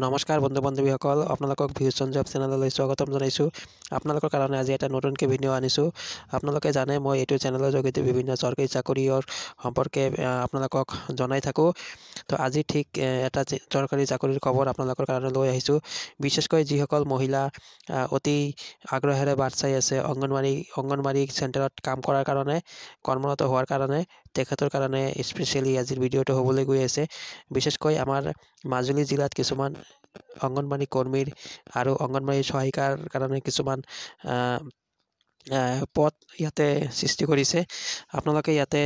নমস্কাৰ বন্ধু বান্ধৱীসকল, আপোনালোকক ভিউজন জব চেনেললৈ স্বাগতম জনাইছোঁ। আপোনালোকৰ কাৰণে আজি এটা নতুনকৈ ভিডিঅ' আনিছোঁ। আপোনালোকে জানে মই এইটো চেনেলৰ যোগেদি বিভিন্ন চৰকাৰী চাকৰিৰ সম্পৰ্কে আপোনালোকক জনাই থাকোঁ। তো আজি ঠিক এটা চৰকাৰী চাকৰিৰ খবৰ আপোনালোকৰ কাৰণে লৈ আহিছোঁ। বিশেষকৈ যিসকল মহিলা অতি আগ্ৰহেৰে বাট চাই আছে অংগনবাড়ী চেণ্টাৰত কাম কৰাৰ কাৰণে, কৰ্মৰত হোৱাৰ কাৰণে, তেখেতৰ কাৰণে স্পেচিয়েলি আজিৰ ভিডিঅ'টো হ'বলৈ গৈ আছে। বিশেষকৈ আমাৰ মাজুলী জিলাত কিছুমান অংগনবাড়ী কৰ্মীৰ আৰু অংগনবাড়ী সহায়িকাৰ কাৰণে কিছুমান পদ ইয়াতে সৃষ্টি কৰিছে। আপোনালোকে ইয়াতে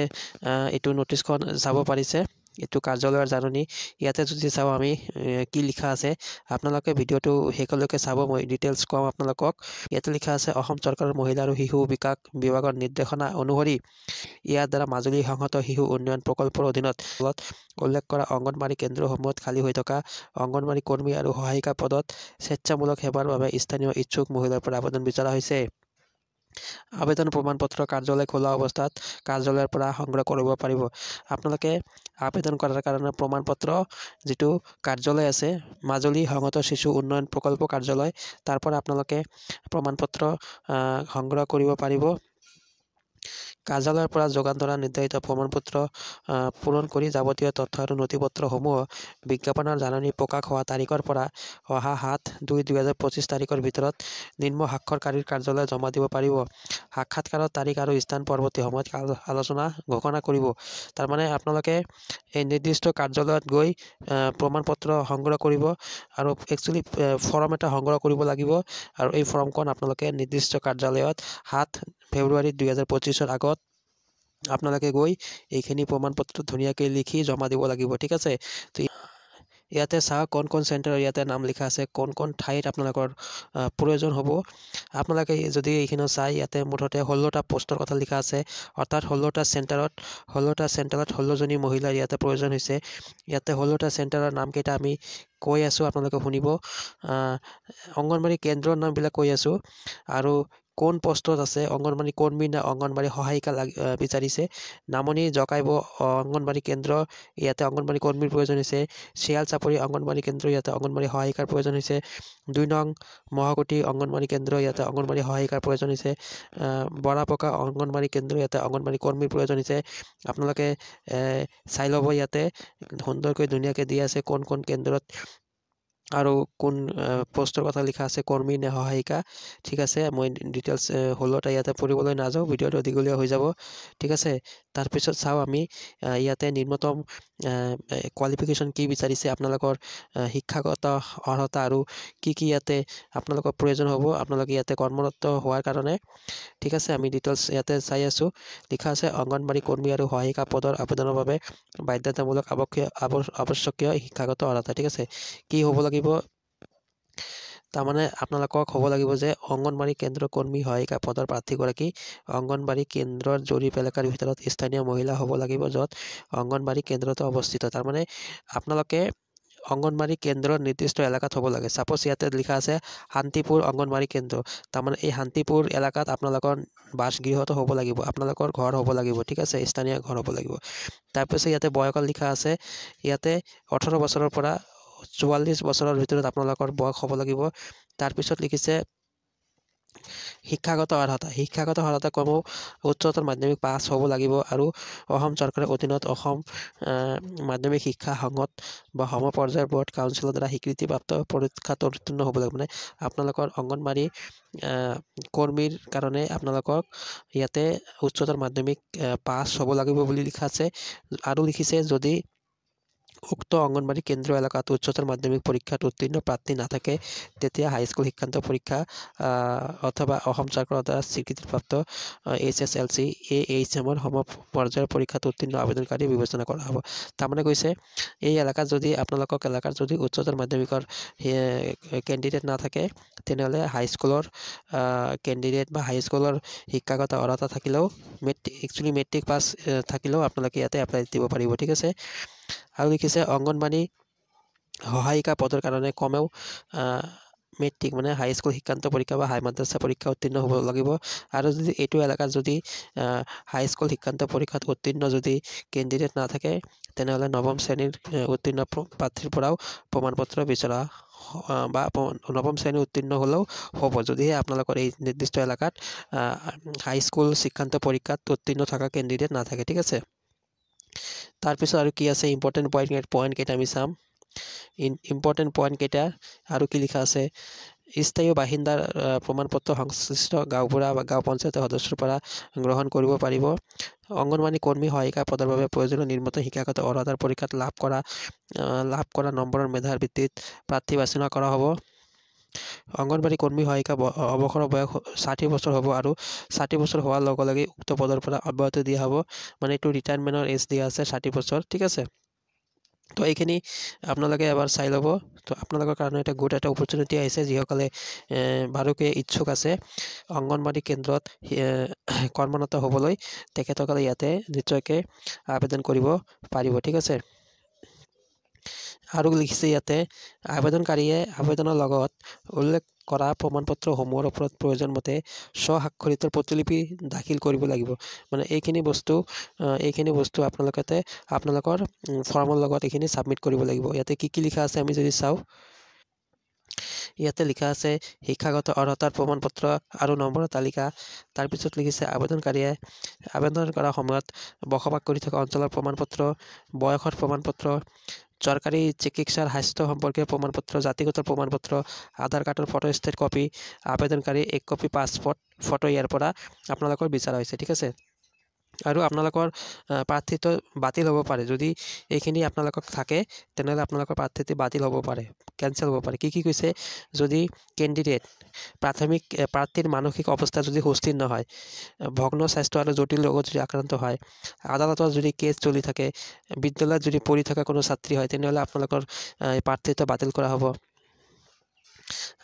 এইটো নটিচখন চাব পাৰিছে। এইটো কাৰ্যালয়ৰ জাননী। ইয়াতে যদি চাওঁ আমি কি লিখা আছে, আপোনালোকে ভিডিঅ'টো শেষলৈকে চাব। মই ডিটেইলছ কম আপোনালোকক। ইয়াতে লিখা আছে, অসম চৰকাৰৰ মহিলা আৰু শিশু বিকাশ বিভাগৰ নিৰ্দেশনা অনুসৰি ইয়াৰ দ্বাৰা মাজুলী সংহত শিশু উন্নয়ন প্ৰকল্পৰ অধীনত উল্লেখ কৰা অংগনবাড়ী কেন্দ্ৰসমূহত খালী হৈ থকা অংগনবাড়ী কৰ্মী আৰু সহায়িকা পদত স্বেচ্ছামূলক সেৱাৰ বাবে স্থানীয় ইচ্ছুক মহিলাৰ পৰা আবেদন বিচৰা হৈছে। আবেদন প্ৰমাণপত্ৰ কাৰ্যালয় খোলা অৱস্থাত কাৰ্যালয়ৰ পৰা সংগ্ৰহ কৰিব পাৰিব। আপোনালোকে আবেদন কৰাৰ কাৰণে প্ৰমাণপত্ৰ যিটো কাৰ্যালয় আছে, মাজুলী সংহত শিশু উন্নয়ন প্ৰকল্প কাৰ্যালয়, তাৰ পৰা আপোনালোকে প্ৰমাণপত্ৰ সংগ্ৰহ কৰিব পাৰিব। কাৰ্যালয়ৰ পৰা যোগান ধৰা নিৰ্ধাৰিত প্ৰমাণপত্ৰ পূৰণ কৰি যাৱতীয় তথ্য আৰু নথিপত্ৰসমূহ বিজ্ঞাপনৰ জাননী প্ৰকাশ হোৱা তাৰিখৰ পৰা অহা 7/2/2025 তাৰিখৰ ভিতৰত নিম্ন স্বাক্ষৰকাৰীৰ কাৰ্যালয়ত জমা দিব পাৰিব। সাক্ষাৎকাৰৰ তাৰিখ আৰু স্থান পৰৱৰ্তী সময়ত আলোচনা ঘোষণা কৰিব। তাৰমানে আপোনালোকে এই নিৰ্দিষ্ট কাৰ্যালয়ত গৈ প্ৰমাণপত্ৰ সংগ্ৰহ কৰিব আৰু একচুৱেলি ফৰ্ম এটা সংগ্ৰহ কৰিব লাগিব। আৰু এই ফৰ্মখন আপোনালোকে নিৰ্দিষ্ট কাৰ্যালয়ত 7 ফেব্ৰুৱাৰী 2025 আগত আপোনালোকে গৈ এইখিনি প্ৰমাণপত্ৰ ধুনীয়াকৈ লিখি জমা দিব লাগিব। ঠিক আছে। তো ইয়াতে চাওক কোন চেণ্টাৰ ইয়াতে নাম লিখা আছে, কোন ঠাইত আপোনালোকৰ প্ৰয়োজন হ'ব। আপোনালোকে যদি এইখিনি চাই, ইয়াতে মুঠতে 16টা পোষ্টৰ কথা লিখা আছে। অৰ্থাৎ 16টা চেণ্টাৰত 16জনী মহিলাৰ ইয়াতে প্ৰয়োজন হৈছে। ইয়াতে 16টা চেণ্টাৰৰ নামকেইটা আমি কৈ আছোঁ, আপোনালোকে শুনিব। অংগনবাড়ী কেন্দ্ৰৰ নামবিলাক কৈ আছোঁ আৰু কোন পোষ্টত আছে, অংগনবাড়ী কৰ্মী না অংগনবাড়ী সহায়িকা বিচাৰিছে। নামনি জকাইব অংগনবাড়ী কেন্দ্ৰ, ইয়াতে অংগনবাড়ী কৰ্মীৰ প্ৰয়োজন হৈছে। শিয়াল চাপৰি অংগনবাড়ী কেন্দ্ৰ, ইয়াতে অংগনবাড়ী সহায়িকাৰ প্ৰয়োজন হৈছে। 2 নং মহাকুটি অংগনবাড়ী কেন্দ্ৰ, ইয়াতে অংগনবাড়ী সহায়িকাৰ প্ৰয়োজন হৈছে। বৰাপকা অংগনবাড়ী কেন্দ্ৰ, ইয়াতে অংগনবাড়ী কৰ্মীৰ প্ৰয়োজন হৈছে। আপোনালোকে চাই ল'ব, ইয়াতে সুন্দৰকৈ ধুনীয়াকৈ দিয়া আছে কোন কেন্দ্ৰত আৰু কোন পোষ্টৰ কথা লিখা আছে, কৰ্মী নে সহায়িকা। ঠিক আছে, মই ডিটেইলছ 16টা ইয়াতে পঢ়িবলৈ নাযাওঁ, ভিডিঅ'টো দীঘলীয়া হৈ যাব। ঠিক আছে। তাৰপিছত চাওঁ আমি ইয়াতে নিম্নতম কোৱালিফিকেশ্যন কি বিচাৰিছে, আপোনালোকৰ শিক্ষাগত অৰ্হতা আৰু কি ইয়াতে আপোনালোকৰ প্ৰয়োজন হ'ব আপোনালোকে ইয়াতে কৰ্মৰত হোৱাৰ কাৰণে। ঠিক আছে, আমি ডিটেইলছ ইয়াতে চাই আছোঁ। লিখা আছে, অংগনবাড়ী কৰ্মী আৰু সহায়িকা পদৰ আবেদনৰ বাবে বাধ্যতামূলক আৱশ্যকীয় শিক্ষাগত অৰ্হতা। ঠিক আছে, কি হ'ব লাগিব? তাৰমানে আপোনালোকক হ'ব লাগিব যে অংগনবাড়ী কেন্দ্ৰ কৰ্মী সহায়িকা পদৰ প্ৰাৰ্থীগৰাকী অংগনবাড়ী কেন্দ্ৰৰ জৰীপ এলেকাৰ ভিতৰত স্থানীয় মহিলা হ'ব লাগিব, য'ত অংগনবাড়ী কেন্দ্ৰটো অৱস্থিত। তাৰমানে আপোনালোকে অংগনবাড়ী কেন্দ্ৰৰ নিৰ্দিষ্ট এলেকাত হ'ব লাগে। ছাপ'জ ইয়াতে লিখা আছে শান্তিপুৰ অংগনবাড়ী কেন্দ্ৰ, তাৰমানে এই শান্তিপুৰ এলেকাত আপোনালোকৰ বাসগৃহটো হ'ব লাগিব, আপোনালোকৰ ঘৰ হ'ব লাগিব। ঠিক আছে, স্থানীয় ঘৰ হ'ব লাগিব। তাৰপিছত ইয়াতে বয়সৰ লিখা আছে, ইয়াতে 18 বছৰৰ পৰা 44 বছৰৰ ভিতৰত আপোনালোকৰ বয়স হ'ব লাগিব। তাৰপিছত লিখিছে শিক্ষাগত অৰ্হতা কমেও উচ্চতৰ মাধ্যমিক পাছ হ'ব লাগিব আৰু অসম চৰকাৰৰ অধীনত অসম মাধ্যমিক শিক্ষা সংঘত বা সম পৰ্যায়ৰ বোৰ্ড কাউন্সিলৰ দ্বাৰা স্বীকৃতিপ্ৰাপ্ত পৰীক্ষাত উত্তীৰ্ণ হ'ব লাগিব। মানে আপোনালোকৰ অংগনবাড়ী কৰ্মীৰ কাৰণে আপোনালোকক ইয়াতে উচ্চতৰ মাধ্যমিক পাছ হ'ব লাগিব বুলি লিখা আছে। আৰু লিখিছে, যদি উক্ত অংগনবাড়ী কেন্দ্ৰ এলেকাত উচ্চতৰ মাধ্যমিক পৰীক্ষাত উত্তীৰ্ণ প্ৰাৰ্থী নাথাকে, তেতিয়া হাইস্কুল শিক্ষান্ত পৰীক্ষা অথবা অসম চৰকাৰৰ দ্বাৰা স্বীকৃতিপ্ৰাপ্ত HSLC AHM সম পৰ্যায়ৰ পৰীক্ষাত উত্তীৰ্ণ আবেদনকাৰী বিবেচনা কৰা হ'ব। তাৰমানে কৈছে, এই এলেকাত যদি আপোনালোকৰ এলেকাত যদি উচ্চতৰ মাধ্যমিকৰ কেণ্ডিডেট নাথাকে, তেনেহ'লে হাইস্কুলৰ কেণ্ডিডেট বা হাইস্কুলৰ শিক্ষাগত অৰ্হতা থাকিলেও মেট্ৰিক পাছ থাকিলেও আপোনালোকে ইয়াতে এপ্লাই দিব পাৰিব। ঠিক আছে। আৰু লিখিছে, অংগনবাড়ী সহায়িকা পদৰ কাৰণে কমেও মেট্ৰিক মানে হাই স্কুল শিক্ষান্ত পৰীক্ষা বা হাই মাদ্ৰাছা পৰীক্ষা উত্তীৰ্ণ হ'ব লাগিব আৰু যদি এইটো এলেকাত যদি হাই স্কুল শিক্ষান্ত পৰীক্ষাত উত্তীৰ্ণ যদি কেণ্ডিডেট নাথাকে তেনেহ'লে নৱম শ্ৰেণীৰ উত্তীৰ্ণ প্ৰাৰ্থীৰ পৰাও প্ৰমাণপত্ৰ বিচৰা বা নৱম শ্ৰেণী উত্তীৰ্ণ হ'লেও হ'ব যদিহে আপোনালোকৰ এই নিৰ্দিষ্ট এলেকাত হাই স্কুল শিক্ষান্ত পৰীক্ষাত উত্তীৰ্ণ থকা কেণ্ডিডেট নাথাকে ঠিক আছে তাৰপিছত আৰু কি আছে ইম্পৰ্টেণ্ট পইণ্ট কেইটা আমি চাম ইম্পৰ্টেণ্ট পইণ্ট কেইটা আৰু কি লিখা আছে স্থায়ী বাসিন্দাৰ প্ৰমাণপত্ৰ সংশ্লিষ্ট গাঁওবুঢ়া বা গাঁও পঞ্চায়তৰ সদস্যৰ পৰা গ্ৰহণ কৰিব পাৰিব অংগনবাড়ী কৰ্মী সহায়িকা পদৰ বাবে প্ৰয়োজনীয় নিম্নত শিক্ষাগত অৰ্হতাৰ পৰীক্ষাত লাভ কৰা নম্বৰৰ মেধাৰ ভিত্তিত প্ৰাৰ্থী বাছনি কৰা হ'ব অংগনবাড়ী কৰ্মী সহায়িকা অৱসৰৰ বয়স 60 বছৰ হ'ব আৰু 60 বছৰ হোৱাৰ লগে লগে উক্ত পদৰ পৰা অব্যাহতি দিয়া হ'ব মানে এইটো ৰিটায়াৰমেণ্টৰ এজ দিয়া আছে 60 বছৰ ঠিক আছে তো এইখিনি আপোনালোকে এবাৰ চাই ল'ব তো আপোনালোকৰ কাৰণে এটা গুড এটা অপৰচুনিটি আহিছে যিসকলে বাৰুকে ইচ্ছুক আছে অংগনবাড়ী কেন্দ্ৰত কৰ্মৰত হ'বলৈ তেখেতসকলে ইয়াতে নিশ্চয়কৈ আবেদন কৰিব পাৰিব ঠিক আছে আৰু লিখিছে ইয়াতে আবেদনকাৰীয়ে আবেদনৰ লগত উল্লেখ কৰা প্ৰমাণপত্ৰসমূহৰ ওপৰত প্ৰয়োজন মতে স্বস্বাক্ষৰিত প্ৰতিলিপি দাখিল কৰিব লাগিব মানে এইখিনি বস্তু আপোনালোকৰ ফৰ্মৰ লগত এইখিনি সাবমিট কৰিব লাগিব ইয়াতে কি লিখা আছে আমি যদি চাওঁ ইয়াতে লিখা আছে শিক্ষাগত অৰ্হতাৰ প্ৰমাণপত্ৰ আৰু নম্বৰৰ তালিকা তাৰপিছত লিখিছে আবেদনকাৰীয়ে আবেদন কৰাৰ সময়ত বসবাস কৰি থকা অঞ্চলৰ প্ৰমাণপত্ৰ বয়সৰ প্ৰমাণপত্ৰ চৰকাৰী চিকিৎসাৰ স্বাস্থ্য সম্পৰ্কীয় প্ৰমাণপত্ৰ জাতিগত প্ৰমাণপত্ৰ আধাৰ কাৰ্ডৰ ফটোষ্টেট কপি আবেদনকাৰী 1 কপি পাছপোৰ্ট ফটো ইয়াৰ পৰা আপোনালোকৰ বিচাৰা হৈছে ঠিক আছে আৰু আপোনালোকৰ প্ৰাৰ্থিত্ব বাতিল হ'ব পাৰে যদি এইখিনি আপোনালোকক থাকে তেনেহ'লে আপোনালোকৰ প্ৰাৰ্থিত্ব বাতিল হ'ব পাৰে কেনসেল হ'ব পাৰে কি কৈছে যদি কেণ্ডিডেট প্ৰাৰ্থীৰ মানসিক অৱস্থা যদি সুস্থিৰ নহয় ভগ্ন স্বাস্থ্য আৰু জটিল ৰোগত যদি আক্ৰান্ত হয় আদালতত যদি কেছ চলি থাকে বিদ্যালয়ত যদি পঢ়ি থকা কোনো ছাত্ৰী হয় তেনেহ'লে আপোনালোকৰ প্ৰাৰ্থিত্ব বাতিল কৰা হ'ব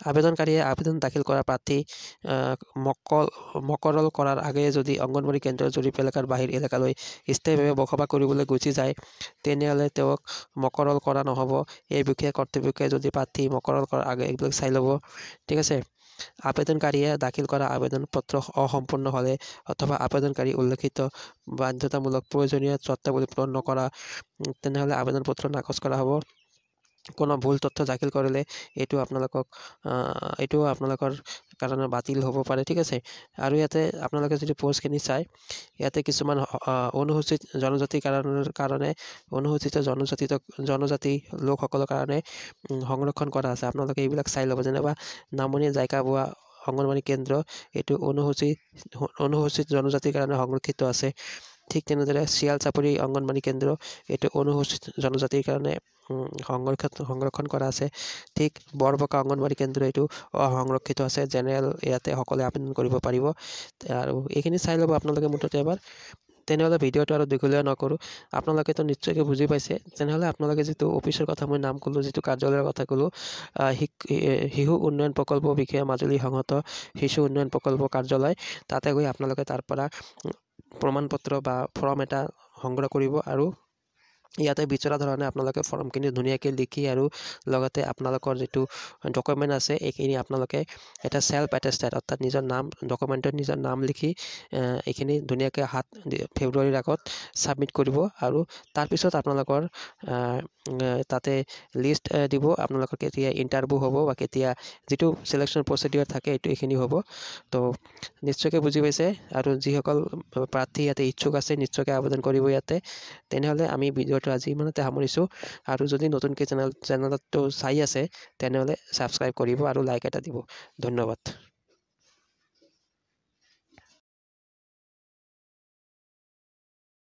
আবেদনকাৰীয়ে আবেদন দাখিল কৰা প্ৰাৰ্থী মকৰল কৰাৰ আগেয়ে যদি অংগনবাড়ী কেন্দ্ৰৰ জৰীপ এলেকাৰ বাহিৰ এলেকালৈ স্থায়ীভাৱে বসবাস কৰিবলৈ গুচি যায় তেনেহ'লে তেওঁক মকৰল কৰা নহ'ব এই বিষয়ে কৰ্তৃপক্ষই যদি প্ৰাৰ্থী মকৰল কৰাৰ আগে এইবিলাক চাই ল'ব ঠিক আছে আবেদনকাৰীয়ে দাখিল কৰা আবেদন পত্ৰ অসম্পূৰ্ণ হ'লে অথবা আবেদনকাৰী উল্লেখিত বাধ্যতামূলক প্ৰয়োজনীয় চৰ্তাৱলী পূৰণ নকৰা তেনেহ'লে আবেদন পত্ৰ নাকচ কৰা হ'ব কোনো ভুল তথ্য দাখিল কৰিলে এইটো আপোনালোকৰ কাৰণে বাতিল হ'ব পাৰে ঠিক আছে আৰু ইয়াতে আপোনালোকে যদি পোষ্টখিনি চাই ইয়াতে কিছুমান অনুসূচিত জনজাতিৰ কাৰণে অনুসূচিত জনজাতি লোকসকলৰ কাৰণে সংৰক্ষণ কৰা আছে আপোনালোকে এইবিলাক চাই ল'ব যেনেবা নামনি জাইকাবোৱা অংগনবাড়ী কেন্দ্ৰ এইটো অনুসূচিত জনজাতিৰ কাৰণে সংৰক্ষিত আছে ঠিক তেনেদৰে শিয়াল চাপৰি অংগনবাড়ী কেন্দ্ৰ এইটো অনুসূচিত জনজাতিৰ কাৰণে সংৰক্ষণ কৰা আছে ঠিক বৰবকা অংগনবাড়ী কেন্দ্ৰ এইটো সংৰক্ষিত আছে জেনেৰেল ইয়াতে সকলোৱে আবেদন কৰিব পাৰিব আৰু এইখিনি চাই ল'ব আপোনালোকে মুঠতে এবাৰ তেনেহ'লে ভিডিঅ'টো আৰু দীঘলীয়া নকৰোঁ আপোনালোকেতো নিশ্চয়কৈ বুজি পাইছে তেনেহ'লে আপোনালোকে যিটো অফিচৰ কথা মই নাম ক'লোঁ যিটো কাৰ্যালয়ৰ কথা ক'লোঁ শিশু উন্নয়ন প্ৰকল্প বিষয়ে মাজুলী সংহত শিশু উন্নয়ন প্ৰকল্প কাৰ্যালয় তাতে গৈ আপোনালোকে তাৰ পৰা প্ৰমাণপত্ৰ বা ফৰ্ম এটা সংগ্ৰহ কৰিব আৰু ইয়াতে বিচৰা ধৰণে আপোনালোকে ফৰ্মখিনি ধুনীয়াকৈ লিখি আৰু লগতে আপোনালোকৰ যিটো ডকুমেণ্ট আছে এইখিনি আপোনালোকে এটা সেল্ফ এটেষ্টেড অৰ্থাৎ নিজৰ নাম ডকুমেণ্টত নিজৰ নাম লিখি এইখিনি ধুনীয়াকৈ 7 ফেব্ৰুৱাৰীৰ আগত সাবমিট কৰিব আৰু তাৰপিছত আপোনালোকৰ তাতে লিষ্ট দিব আপোনালোকৰ কেতিয়া ইণ্টাৰভিউ হ'ব বা কেতিয়া যিটো সিলেকশ্যন প্ৰচিডিউৰ থাকে এইখিনি হ'ব তো নিশ্চয়কৈ বুজি পাইছে আৰু যিসকল প্ৰাৰ্থী ইয়াতে ইচ্ছুক আছে নিশ্চয়কৈ আবেদন কৰিব ইয়াতে তেনেহ'লে আমি ভিডিঅ'টো আজি ইমানতে সামৰিছোঁ আৰু যদি নতুনকৈ চেনেলটো চাই আছে তেনেহ'লে ছাবস্ক্ৰাইব কৰিব আৰু লাইক এটা দিব ধন্যবাদ